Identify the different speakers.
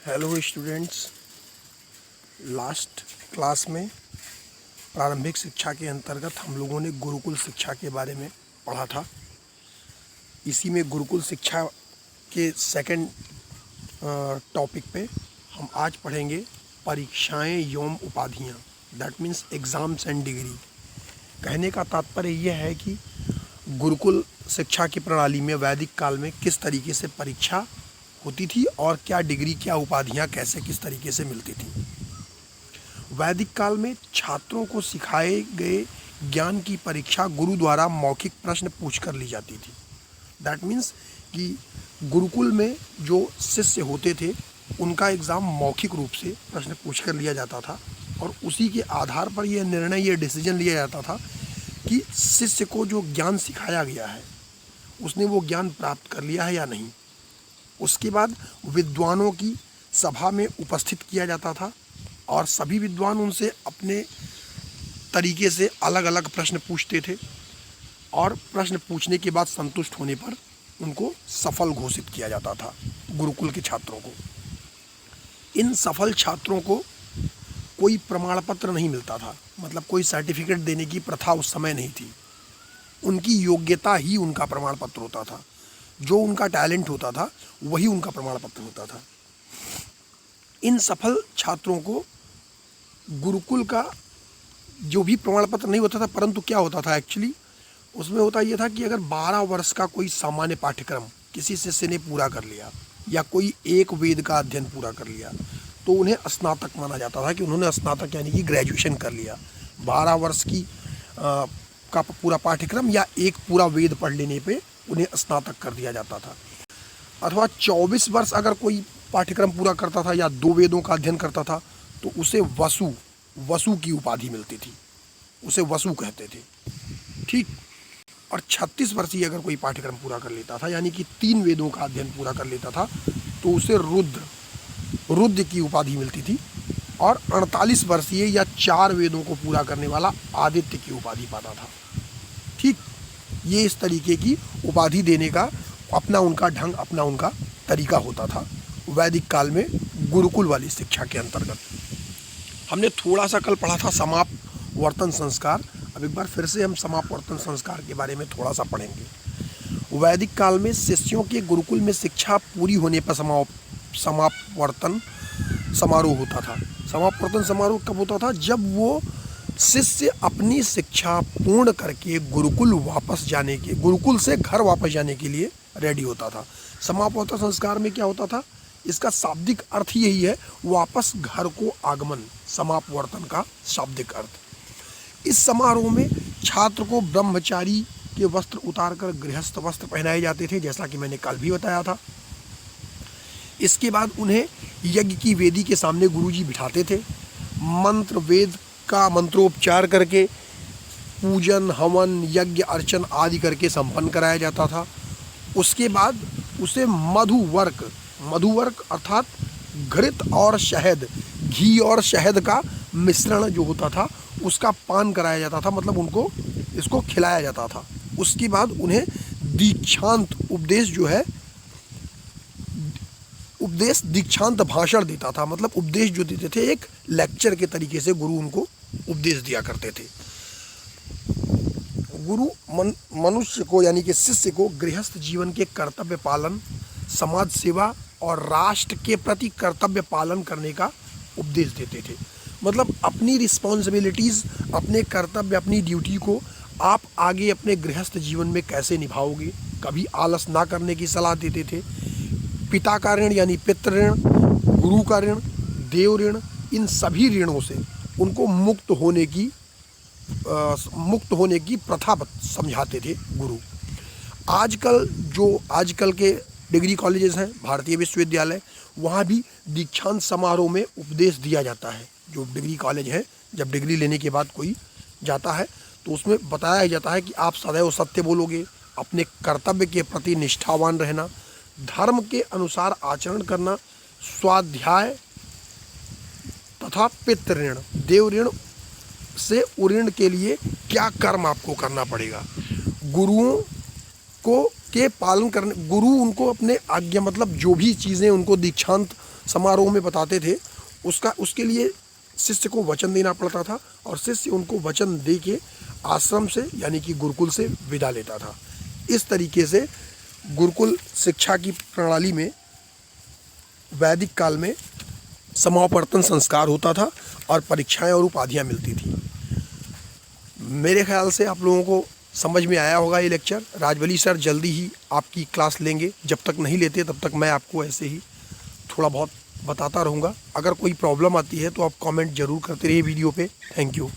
Speaker 1: Hello students, last class में प्रारंभिक शिक्षा के अंतर्गत हम लोगों ने गुरुकुल शिक्षा के बारे में पढ़ा था। इसी में गुरुकुल शिक्षा के सेकंड टॉपिक पे हम आज पढ़ेंगे परीक्षाएं एवं उपाधियां, that means exams and degree. कहने का तात्पर्य यह है कि गुरुकुल शिक्षा की प्रणाली में वैदिक काल में किस तरीके से परीक्षा होती थी और क्या डिग्री, क्या उपाधियां कैसे किस तरीके से मिलती थी। वैदिक काल में छात्रों को सिखाए गए ज्ञान की परीक्षा गुरु द्वारा मौखिक प्रश्न पूछकर ली जाती थी। दैट मीन्स कि गुरुकुल में जो शिष्य होते थे उनका एग्ज़ाम मौखिक रूप से प्रश्न पूछकर लिया जाता था और उसी के आधार पर यह निर्णय, यह डिसीजन लिया जाता था कि शिष्य को जो ज्ञान सिखाया गया है उसने वो ज्ञान प्राप्त कर लिया है या नहीं। उसके बाद विद्वानों की सभा में उपस्थित किया जाता था और सभी विद्वान उनसे अपने तरीके से अलग अलग प्रश्न पूछते थे और प्रश्न पूछने के बाद संतुष्ट होने पर उनको सफल घोषित किया जाता था गुरुकुल के छात्रों को। इन सफल छात्रों को कोई प्रमाण पत्र नहीं मिलता था, मतलब कोई सर्टिफिकेट देने की प्रथा उस समय नहीं थी। उनकी योग्यता ही उनका प्रमाण पत्र होता था, जो उनका टैलेंट होता था वही उनका प्रमाण पत्र होता था। इन सफल छात्रों को गुरुकुल का जो भी प्रमाण पत्र नहीं होता था, परंतु क्या होता था एक्चुअली उसमें होता यह था कि अगर 12 वर्ष का कोई सामान्य पाठ्यक्रम किसी शिष्य ने पूरा कर लिया या कोई एक वेद का अध्ययन पूरा कर लिया तो उन्हें स्नातक माना जाता था कि उन्होंने स्नातक यानी कि ग्रेजुएशन कर लिया। 12 वर्ष की का पूरा पाठ्यक्रम या एक पूरा वेद पढ़ लेने पे उन्हें स्नातक कर दिया जाता था। अथवा 24 वर्ष अगर कोई पाठ्यक्रम पूरा करता था या 2 वेदों का अध्ययन करता था तो उसे वसु की उपाधि मिलती थी, उसे वसु कहते थे। ठीक। और 36 वर्षीय अगर कोई पाठ्यक्रम पूरा कर लेता था यानी कि 3 वेदों का अध्ययन पूरा कर लेता था तो उसे रुद्र की उपाधि मिलती थी। और 48 वर्षीय या 4 वेदों को पूरा करने वाला आदित्य की उपाधि पाता था। ठीक। ये इस तरीके की उपाधि देने का अपना उनका ढंग, अपना उनका तरीका होता था वैदिक काल में गुरुकुल वाली शिक्षा के अंतर्गत। हमने थोड़ा सा कल पढ़ा था समापवर्तन संस्कार। अब एक बार फिर से हम समापवर्तन संस्कार के बारे में थोड़ा सा पढ़ेंगे। वैदिक काल में शिष्यों के गुरुकुल में शिक्षा पूरी होने पर समापवर्तन समारोह होता था। समापवर्तन समारोह कब होता था? जब वो शिष्य अपनी शिक्षा पूर्ण करके गुरुकुल से घर वापस जाने के लिए रेडी होता था। समापवर्तन संस्कार में क्या होता था? इसका शाब्दिक अर्थ यही है, वापस घर को आगमन, समापवर्तन का शाब्दिक अर्थ। इस समारोह में छात्र को ब्रह्मचारी के वस्त्र उतारकर गृहस्थ वस्त्र पहनाए जाते थे, जैसा कि मैंने कल भी बताया था। इसके बाद उन्हें यज्ञ की वेदी के सामने गुरुजी बिठाते थे। मंत्र वेद का मंत्रोपचार करके पूजन, हवन, यज्ञ, अर्चन आदि करके संपन्न कराया जाता था। उसके बाद उसे मधुवर्क अर्थात घृत और शहद, घी और शहद का मिश्रण जो होता था उसका पान कराया जाता था, मतलब उनको इसको खिलाया जाता था। उसके बाद उन्हें दीक्षांत दीक्षांत भाषण देता था, मतलब उपदेश जो देते थे एक लेक्चर के तरीके से गुरु उनको उपदेश दिया करते थे। गुरु मनुष्य को यानी कि शिष्य को गृहस्थ जीवन के कर्तव्य पालन, समाज सेवा और राष्ट्र के प्रति कर्तव्य पालन करने का उपदेश देते थे। मतलब अपनी रिस्पॉन्सिबिलिटीज़, अपने कर्तव्य, अपनी ड्यूटी को आप आगे अपने गृहस्थ जीवन में कैसे निभाओगे, कभी आलस ना करने की सलाह देते थे। पिता का ऋण यानी पितृ ऋण, गुरु का ऋण, देव ऋण, इन सभी ऋणों से उनको मुक्त होने की प्रथा समझाते थे गुरु। आजकल के डिग्री कॉलेजेस हैं, भारतीय विश्वविद्यालय, वहाँ भी दीक्षांत समारोह में उपदेश दिया जाता है। जो डिग्री कॉलेज है, जब डिग्री लेने के बाद कोई जाता है तो उसमें बताया जाता है कि आप सदैव सत्य बोलोगे, अपने कर्तव्य के प्रति निष्ठावान रहना, धर्म के अनुसार आचरण करना, स्वाध्याय तथा पितृ ऋण, देव ऋण से उऋण के लिए क्या कर्म आपको करना पड़ेगा, गुरुओं को के पालन करने, गुरु उनको अपने आज्ञा, मतलब जो भी चीज़ें उनको दीक्षांत समारोह में बताते थे, उसके लिए शिष्य को वचन देना पड़ता था और शिष्य उनको वचन दे के आश्रम से यानी कि गुरुकुल से विदा लेता था। इस तरीके से गुरुकुल शिक्षा की प्रणाली में वैदिक काल में समावर्तन संस्कार होता था और परीक्षाएं और उपाधियां मिलती थी। मेरे ख्याल से आप लोगों को समझ में आया होगा ये लेक्चर। राजबली सर जल्दी ही आपकी क्लास लेंगे, जब तक नहीं लेते तब तक मैं आपको ऐसे ही थोड़ा बहुत बताता रहूँगा। अगर कोई प्रॉब्लम आती है तो आप कमेंट ज़रूर करते रहिए वीडियो पे। Thank you.